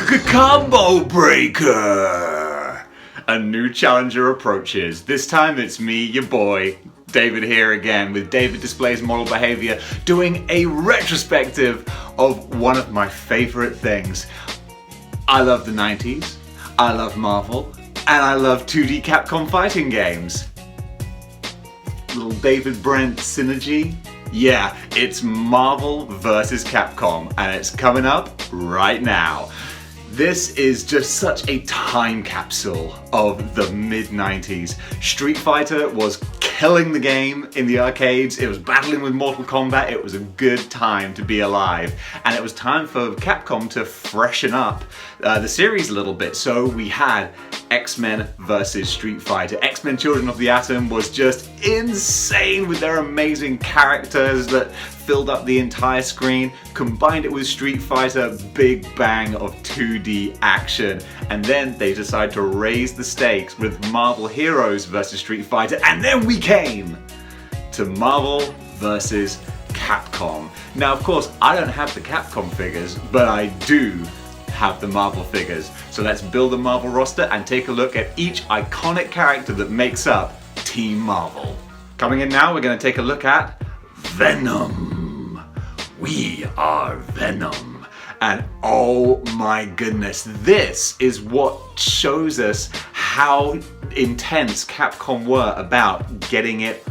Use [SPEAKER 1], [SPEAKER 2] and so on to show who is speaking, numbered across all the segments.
[SPEAKER 1] Combo breaker! A new challenger approaches. This time it's me, your boy, David here again with David Displays Moral Behavior, doing a retrospective of one of my favorite things. I love the 90s, I love Marvel, and I love 2D Capcom fighting games. Little David Brent synergy. Yeah, it's Marvel versus Capcom, and it's coming up right now. This is just such a time capsule of the mid-90s. Street Fighter was killing the game in the arcades, it was battling with Mortal Kombat, it was a good time to be alive. And it was time for Capcom to freshen up the series a little bit. So we had X-Men versus Street Fighter. X-Men Children of the Atom was just insane with their amazing characters that filled up the entire screen. Combined it with Street Fighter, big bang of 2D action. And then they decided to raise the stakes with Marvel Heroes versus Street Fighter, and then we came to Marvel versus Capcom. Now of course I don't have the Capcom figures, but I do have the Marvel figures. So let's build a Marvel roster and take a look at each iconic character that makes up Team Marvel. Coming in now, we're going to take a look at Venom. We are Venom. And oh my goodness, this is what shows us how intense Capcom were about getting it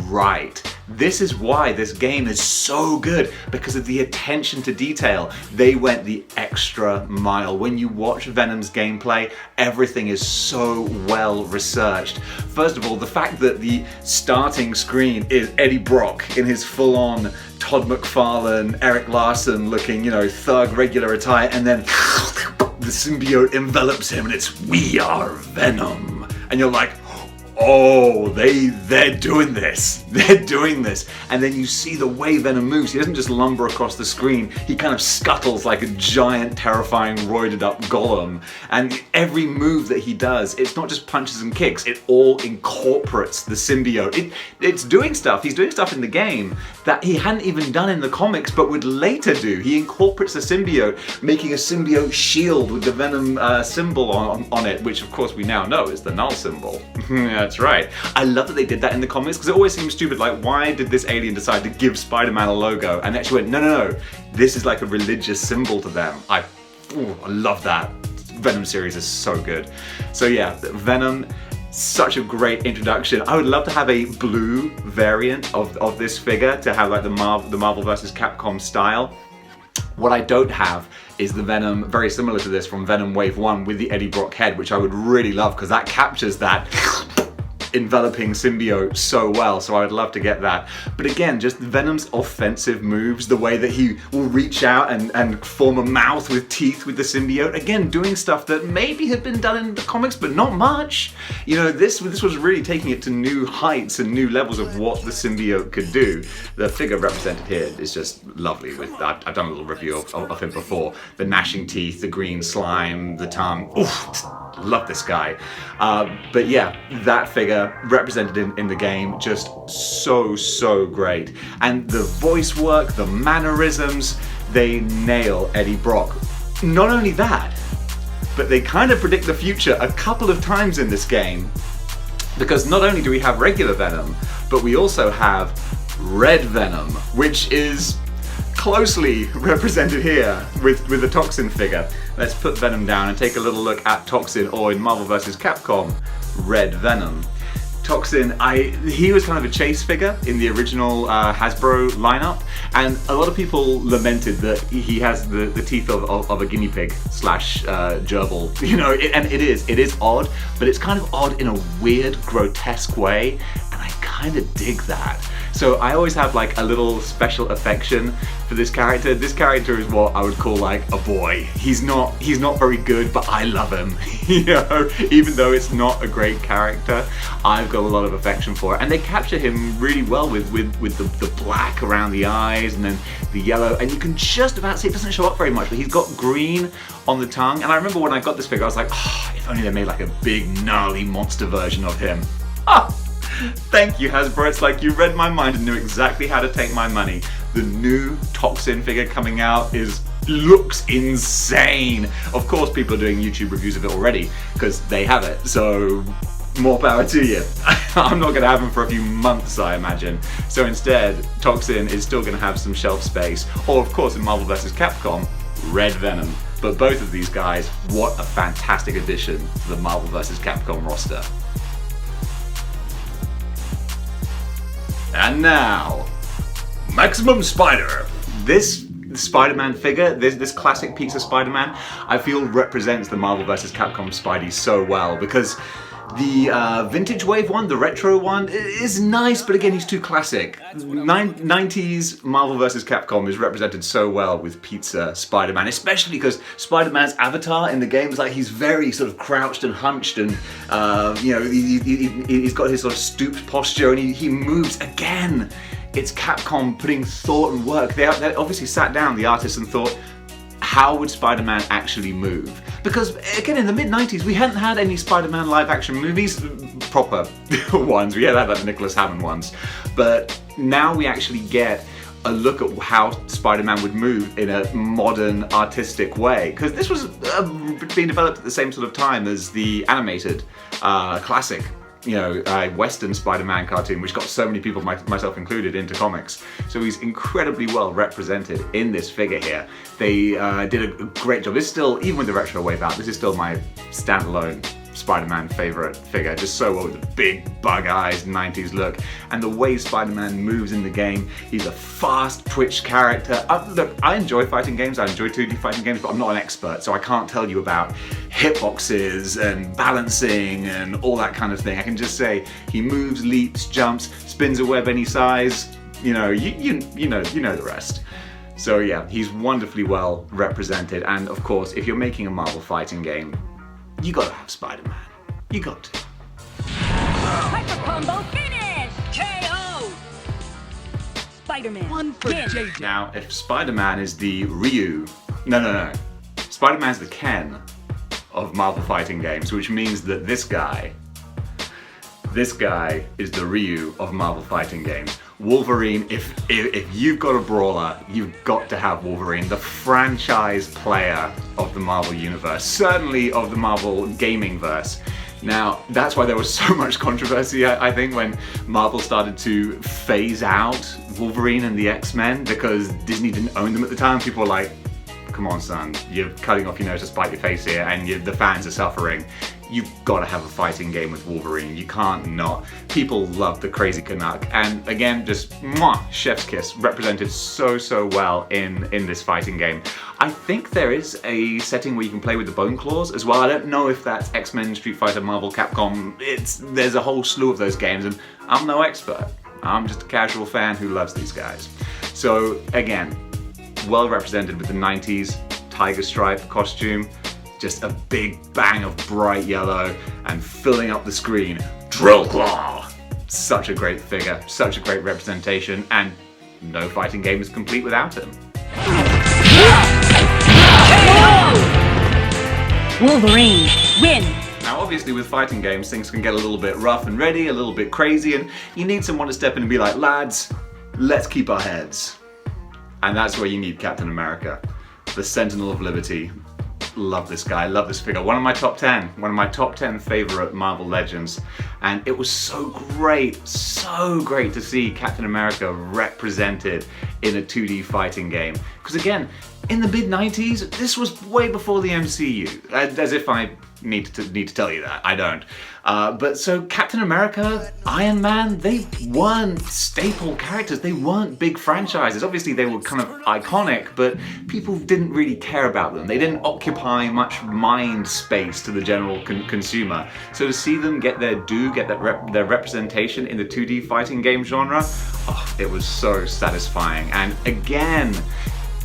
[SPEAKER 1] right. This is why this game is so good, because of the attention to detail. They went the extra mile. When you watch Venom's gameplay, everything is so well researched. First of all, the fact that the starting screen is Eddie Brock in his full-on Todd McFarlane, Eric Larson looking, thug regular attire, and then the symbiote envelops him and it's "We are Venom." And you're like, oh, they're doing this. They're doing this. And then you see the way Venom moves. He doesn't just lumber across the screen. He kind of scuttles like a giant, terrifying, roided up golem. And every move that he does, it's not just punches and kicks. It all incorporates the symbiote. It's doing stuff. He's doing stuff in the game that he hadn't even done in the comics, but would later do. He incorporates the symbiote, making a symbiote shield with the Venom symbol on it, which of course we now know is the null symbol. That's right. I love that they did that in the comics, because it always seems stupid, like why did this alien decide to give Spider-Man a logo? And they actually went, no, this is like a religious symbol to them. I love that. Venom series is so good. So yeah, Venom, such a great introduction. I would love to have a blue variant of this figure to have like the Marvel versus Capcom style. What I don't have is the Venom, very similar to this from Venom Wave 1 with the Eddie Brock head, which I would really love because that captures that enveloping symbiote so well, so I would love to get that. But again, just Venom's offensive moves, the way that he will reach out and form a mouth with teeth with the symbiote, again, doing stuff that maybe had been done in the comics, but not much. This was really taking it to new heights and new levels of what the symbiote could do. The figure represented here is just lovely. I've done a little review of him before. The gnashing teeth, the green slime, the tongue. Oof, love this guy. But yeah, that figure represented in the game, just so great. And the voice work, the mannerisms, they nail Eddie Brock. Not only that, but they kind of predict the future a couple of times in this game, because not only do we have regular Venom, but we also have Red Venom, which is closely represented here with the Toxin figure. Let's put Venom down and take a little look at Toxin, or in Marvel vs. Capcom, Red Venom. Toxin, he was kind of a chase figure in the original Hasbro lineup, and a lot of people lamented that he has the teeth of a guinea pig slash gerbil, and it is odd, but it's kind of odd in a weird, grotesque way, and I kind of dig that. So I always have like a little special affection for this character. This character is what I would call like a boy. He's not very good, but I love him. Even though it's not a great character, I've got a lot of affection for it. And they capture him really well with the black around the eyes and then the yellow. And you can just about see, it doesn't show up very much, but he's got green on the tongue. And I remember when I got this figure, I was like, oh, if only they made like a big gnarly monster version of him. Thank you, Hasbro. It's like you read my mind and knew exactly how to take my money. The new Toxin figure coming out is looks insane. Of course, people are doing YouTube reviews of it already because they have it, so more power to you. I'm not going to have him for a few months, I imagine. So instead, Toxin is still going to have some shelf space, or of course in Marvel vs. Capcom, Red Venom. But both of these guys, what a fantastic addition to the Marvel vs. Capcom roster. And now, Maximum Spider. This Spider-Man figure, this classic piece of Spider-Man, I feel represents the Marvel vs. Capcom Spidey so well, because the vintage wave one, the retro one, is nice, but again, he's too classic. 90s Marvel vs. Capcom is represented so well with Pizza Spider-Man, especially because Spider-Man's avatar in the game is like he's very sort of crouched and hunched, and you know, he's got his sort of stooped posture, and he moves again. It's Capcom putting thought and work. They obviously sat down, the artists, and thought, how would Spider-Man actually move? Because again, in the mid-90s, we hadn't had any Spider-Man live-action movies, proper ones. We had like the Nicholas Hammond ones. But now we actually get a look at how Spider-Man would move in a modern, artistic way. Because this was being developed at the same sort of time as the animated classic, you know, Western Spider-Man cartoon, which got so many people, myself included, into comics. So he's incredibly well represented in this figure here. They did a great job. This is still, even with the retro wave out, this is still my standalone Spider-Man favorite figure. Just so well with the big bug eyes, 90s look, and the way Spider-Man moves in the game. He's a fast twitch character. Look, I enjoy fighting games, I enjoy 2D fighting games, but I'm not an expert, so I can't tell you about hitboxes and balancing and all that kind of thing. I can just say he moves, leaps, jumps, spins a web any size. You know, you know the rest. So yeah, he's wonderfully well represented, and of course, if you're making a Marvel fighting game, you gotta have Spider-Man. You got to.
[SPEAKER 2] Hyper combo finish! KO! Spider-Man. One for JJ.
[SPEAKER 1] Now, if Spider-Man is the Ryu, no. Spider-Man's the Ken of Marvel fighting games, which means that this guy is the Ryu of Marvel fighting games. Wolverine, if you've got a brawler, you've got to have Wolverine, the franchise player of the Marvel universe, certainly of the Marvel gaming verse. Now, that's why there was so much controversy, I think, when Marvel started to phase out Wolverine and the X-Men, because Disney didn't own them at the time. People were like, come on son, you're cutting off your nose to spite your face here, and the fans are suffering. You've got to have a fighting game with Wolverine. You can't not. People love the crazy Canuck, and again, just mwah, chef's kiss, represented so well in this fighting game. I think there is a setting where you can play with the Bone Claws as well. I don't know if that's X-Men, Street Fighter, Marvel, Capcom. There's a whole slew of those games, and I'm no expert. I'm just a casual fan who loves these guys. So again, well represented with the 90s tiger stripe costume. Just a big bang of bright yellow and filling up the screen. Drill Claw! Such a great figure, such a great representation, and no fighting game is complete without him.
[SPEAKER 2] Wolverine, win!
[SPEAKER 1] Now obviously with fighting games, things can get a little bit rough and ready, a little bit crazy, and you need someone to step in and be like, lads, let's keep our heads. And that's where you need Captain America, the Sentinel of Liberty. Love this guy, love this figure. One of my top 10 favorite Marvel legends. And it was so great to see Captain America represented in a 2D fighting game. Because again, in the mid-90s, this was way before the MCU. As if I need to tell you that, I don't. But so Captain America, Iron Man, they weren't staple characters, they weren't big franchises. Obviously they were kind of iconic, but people didn't really care about them. They didn't occupy much mind space to the general consumer. So to see them get their due, get their representation in the 2D fighting game genre, oh, it was so satisfying. And again,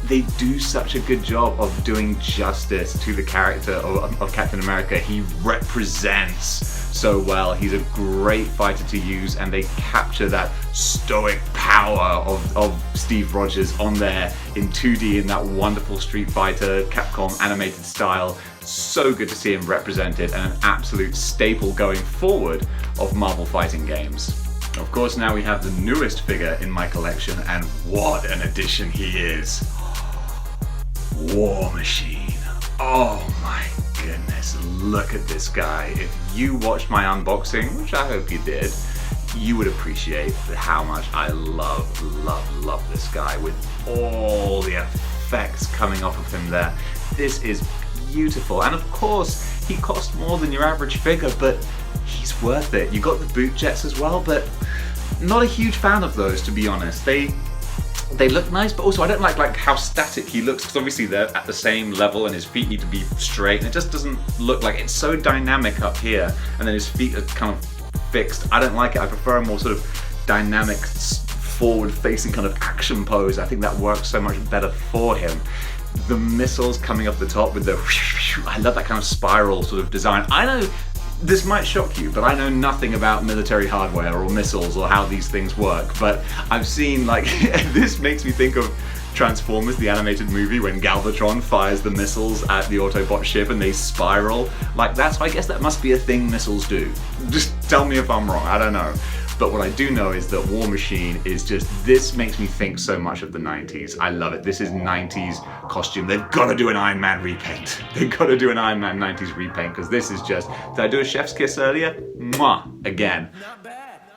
[SPEAKER 1] they do such a good job of doing justice to the character of Captain America. He represents so well. He's a great fighter to use, and they capture that stoic power of Steve Rogers on there in 2D in that wonderful Street Fighter Capcom animated style. So good to see him represented, and an absolute staple going forward of Marvel fighting games. Of course, now we have the newest figure in my collection, and what an addition he is. War Machine. Oh my goodness, look at this guy. If you watched my unboxing, which I hope you did, you would appreciate how much I love this guy with all the effects coming off of him there. This is beautiful, and of course he cost more than your average figure, but he's worth it. You got the boot jets as well, but not a huge fan of those, to be honest. They look nice, but also I don't like how static he looks, because obviously they're at the same level and his feet need to be straight, and it just doesn't look like it's so dynamic up here, and then his feet are kind of fixed. I don't like it. I prefer a more sort of dynamic, forward-facing kind of action pose. I think that works so much better for him. The missiles coming off the top with the I love that kind of spiral sort of design. I know this might shock you, but I know nothing about military hardware or missiles or how these things work, but I've seen this makes me think of Transformers, the animated movie, when Galvatron fires the missiles at the Autobot ship and they spiral like that. So I guess that must be a thing missiles do. Just tell me if I'm wrong, I don't know. But what I do know is that War Machine is just, this makes me think so much of the 90s. I love it. This is 90s costume. They've got to do an Iron Man repaint. They've got to do an Iron Man 90s repaint, because this is just, did I do a chef's kiss earlier? Mwah, again.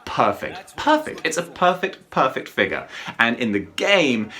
[SPEAKER 1] Perfect, perfect. It's a perfect figure. And in the game,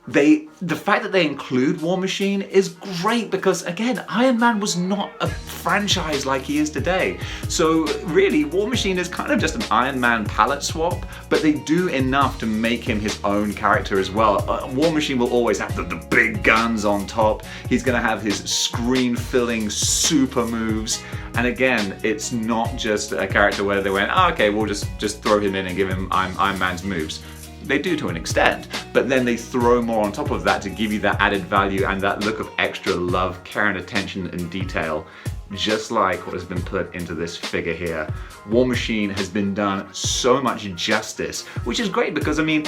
[SPEAKER 1] the fact that they include War Machine is great, because again, Iron Man was not a franchise like he is today. So really, War Machine is kind of just an Iron Man palette swap, but they do enough to make him his own character as well. War Machine will always have the big guns on top. He's gonna have his screen-filling super moves. And again, it's not just a character where they went, oh, okay, we'll just throw him in and give him Iron Man's moves. They do to an extent, but then they throw more on top of that to give you that added value and that look of extra love, care and attention and detail, just like what has been put into this figure here. War Machine has been done so much justice, which is great, because I mean,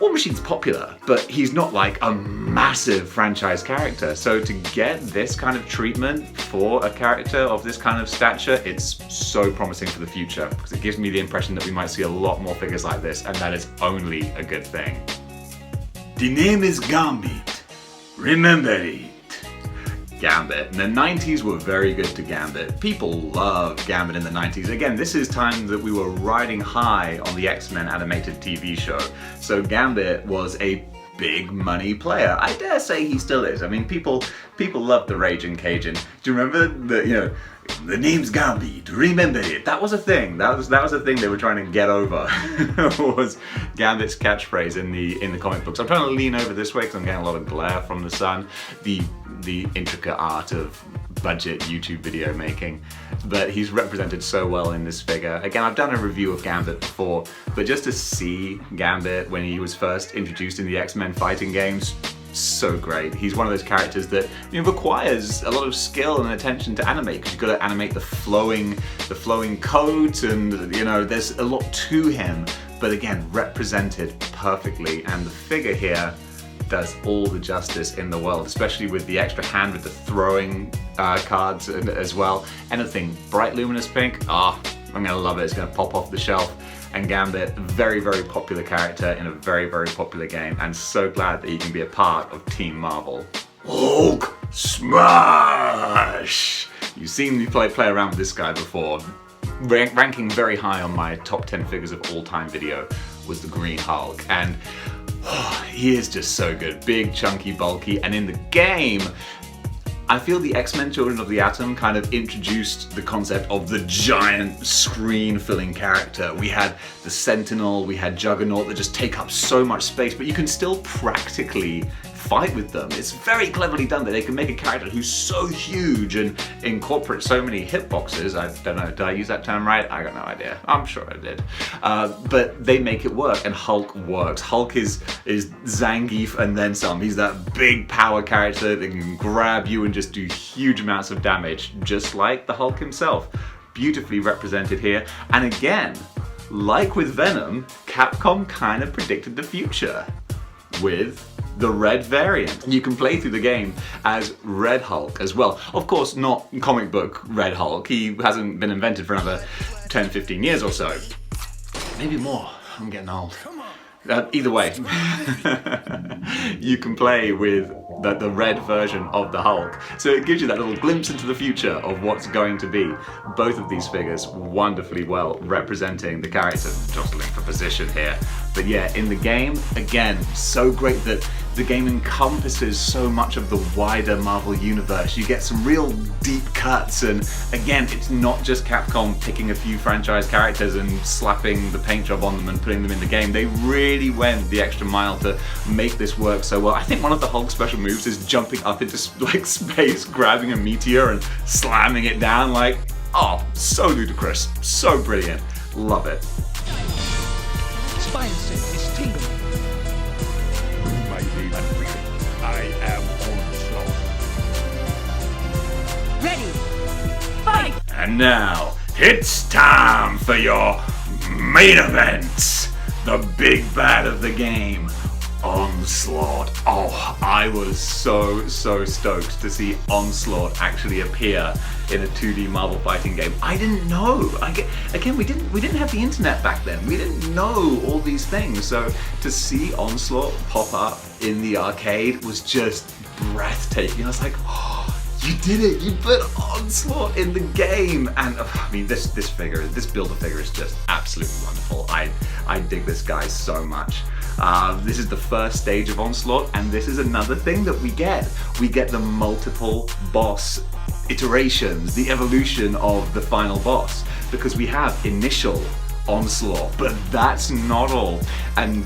[SPEAKER 1] War Machine's popular, but he's not like a massive franchise character. So to get this kind of treatment for a character of this kind of stature, it's so promising for the future, because it gives me the impression that we might see a lot more figures like this, and that is only a good thing. The name is Gambit. Remember it. Gambit. And the 90s were very good to Gambit. People loved Gambit in the 90s. Again, this is time that we were riding high on the X-Men animated TV show. So Gambit was a big money player. I dare say he still is. I mean, people love the Raging Cajun. Do you remember the name's Gambit, remember it? That was a thing. That was a thing they were trying to get over. Was Gambit's catchphrase in the comic books. I'm trying to lean over this way because I'm getting a lot of glare from the sun. The intricate art of budget YouTube video making, but he's represented so well in this figure. Again, I've done a review of Gambit before, but just to see Gambit when he was first introduced in the X-Men fighting games, so great. He's one of those characters that requires a lot of skill and attention to animate, because you've got to animate the flowing coat, and there's a lot to him, but again, represented perfectly, and the figure here does all the justice in the world, especially with the extra hand with the throwing cards as well. Anything bright luminous pink, I'm gonna love it. It's gonna pop off the shelf. And Gambit, very popular character in a very popular game, and so glad that he can be a part of Team Marvel. Hulk smash! You've seen me play around with this guy before. Ranking very high on my top 10 figures of all time video was the Green Hulk, and he is just so good. Big, chunky, bulky, and in the game, I feel the X-Men Children of the Atom kind of introduced the concept of the giant screen-filling character. We had the Sentinel, we had Juggernaut that just take up so much space, but you can still practically fight with them. It's very cleverly done that they can make a character who's so huge and incorporate so many hitboxes. I don't know, did I use that term right? I got no idea. I'm sure I did. But they make it work, and Hulk works. Hulk is Zangief and then some. He's that big power character that can grab you and just do huge amounts of damage, just like the Hulk himself. Beautifully represented here. And again, like with Venom, Capcom kind of predicted the future with the red variant. You can play through the game as Red Hulk as well. Of course, not comic book Red Hulk. He hasn't been invented for another 10, 15 years or so. Maybe more. I'm getting old. Either way, you can play with the red version of the Hulk. So it gives you that little glimpse into the future of what's going to be. Both of these figures wonderfully well representing the character. Jostling for position here. But yeah, in the game, again, so great that the game encompasses so much of the wider Marvel universe. You get some real deep cuts, and again, it's not just Capcom picking a few franchise characters and slapping the paint job on them and putting them in the game. They really went the extra mile to make this work so well. I think one of the Hulk special moves is jumping up into like space, grabbing a meteor and slamming it down. Like, oh, so ludicrous, so brilliant, love it.
[SPEAKER 3] Spine sense is tingling. My name and reading. I am onslaught.
[SPEAKER 2] Ready. Fight.
[SPEAKER 1] And now, it's time for your main event. The big bad of the game, Onslaught. Oh, I was so stoked to see Onslaught actually appear in a 2D Marvel fighting game. I didn't know. Again, we didn't have the internet back then. We didn't know all these things. So to see Onslaught pop up in the arcade was just breathtaking. I was like, oh, you did it! You put Onslaught in the game! And I mean, this builder figure is just absolutely wonderful. I dig this guy so much. This is the first stage of Onslaught, and this is another thing that we get. We get the multiple boss iterations, the evolution of the final boss, because we have initial Onslaught, but that's not all. And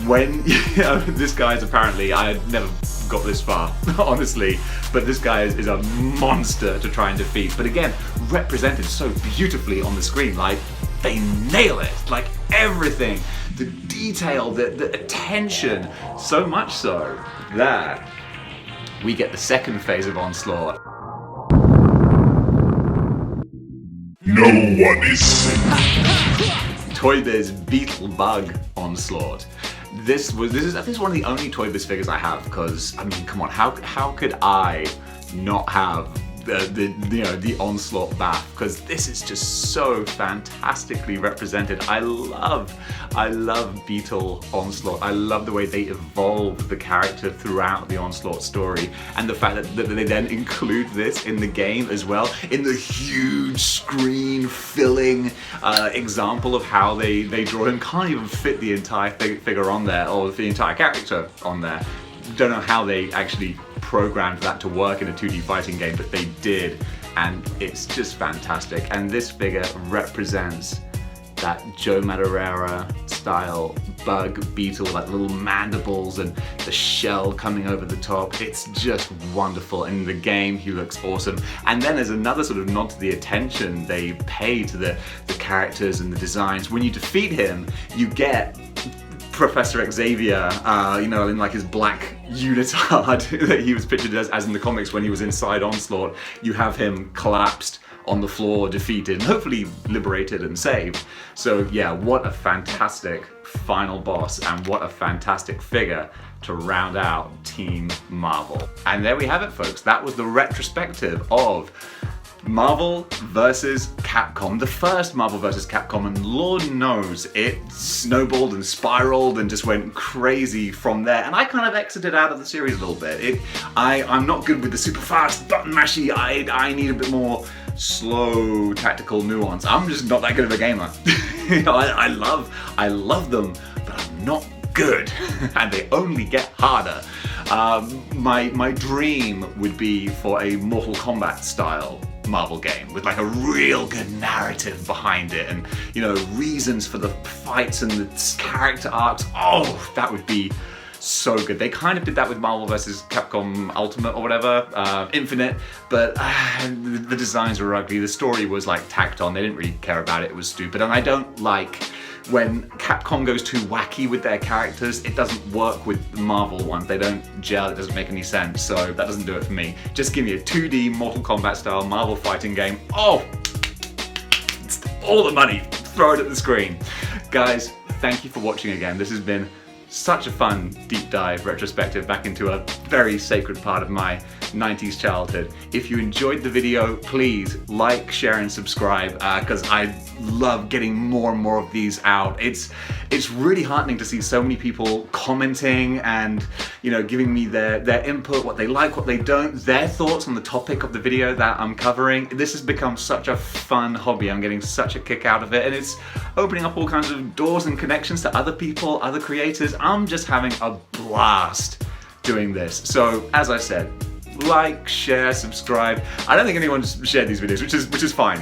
[SPEAKER 1] when, you know, this guy's apparently, I had never got this far, honestly, but this guy is a monster to try and defeat. But again, represented so beautifully on the screen, like, they nail it, like everything, the detail, the attention, so much so that we get the second phase of Onslaught.
[SPEAKER 3] No one is safe.
[SPEAKER 1] Toy Biz Beetle Bug Onslaught. This is I think one of the only Toy Biz figures I have, because I mean, come on, how could I not have the Onslaught bath, because this is just so fantastically represented. I love Beetle Onslaught. I love the way they evolve the character throughout the Onslaught story, and the fact that they then include this in the game as well, in the huge screen filling example of how they draw him. Can't even fit the entire figure on there, or the entire character on there. Don't know how they actually programmed that to work in a 2D fighting game, but they did, and it's just fantastic. And this figure represents that Joe Madureira style bug beetle, like little mandibles and the shell coming over the top. It's just wonderful. In the game, he looks awesome. And then there's another sort of nod to the attention they pay to the characters and the designs. When you defeat him, you get Professor Xavier, in like his black unitard that he was pictured as in the comics when he was inside Onslaught. You have him collapsed on the floor, defeated, and hopefully liberated and saved. So yeah, what a fantastic final boss, and what a fantastic figure to round out Team Marvel. And there we have it, folks. That was the retrospective of Marvel vs. Capcom, the first Marvel vs. Capcom, and Lord knows it snowballed and spiraled and just went crazy from there. And I kind of exited out of the series a little bit. I'm not good with the super fast button mashy. I need a bit more slow tactical nuance. I'm just not that good of a gamer. I love them, but I'm not good, and they only get harder. My dream would be for a Mortal Kombat style Marvel game with like a real good narrative behind it, and reasons for the fights and the character arcs. Oh, that would be so good. They kind of did that with Marvel vs. Capcom Ultimate or whatever, Infinite, but the designs were ugly. The story was like tacked on. They didn't really care about it. It was stupid, and I don't like when Capcom goes too wacky with their characters. It doesn't work with the Marvel ones. They don't gel, it doesn't make any sense, so that doesn't do it for me. Just give me a 2D Mortal Kombat style Marvel fighting game. Oh, it's all the money, throw it at the screen. Guys, thank you for watching again. This has been such a fun deep dive retrospective back into a very sacred part of my 90s childhood. If you enjoyed the video, please like, share and subscribe, because I love getting more and more of these out. It's really heartening to see so many people commenting and, you know, giving me their input, what they like, what they don't, their thoughts on the topic of the video that I'm covering. This has become such a fun hobby. I'm getting such a kick out of it, and it's opening up all kinds of doors and connections to other people, other creators. I'm just having a blast doing this. So, as I said, like, share, subscribe. I don't think anyone's shared these videos, which is fine.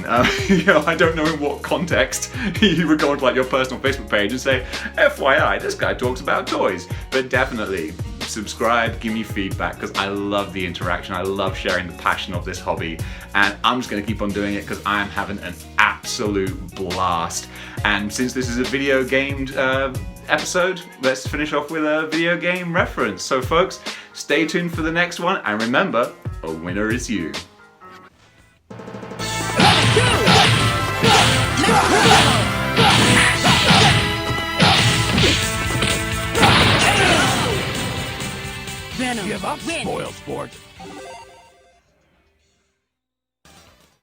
[SPEAKER 1] You know, I don't know in what context you would go onto like your personal Facebook page and say, FYI, this guy talks about toys. But definitely subscribe, give me feedback, because I love the interaction. I love sharing the passion of this hobby, and I'm just going to keep on doing it because I'm having an absolute blast. And since this is a video gamed episode, let's finish off with a video game reference. So folks, stay tuned for the next one, and remember, a winner is you.
[SPEAKER 2] Venom,
[SPEAKER 3] Give up,
[SPEAKER 2] win.
[SPEAKER 3] spoil sport.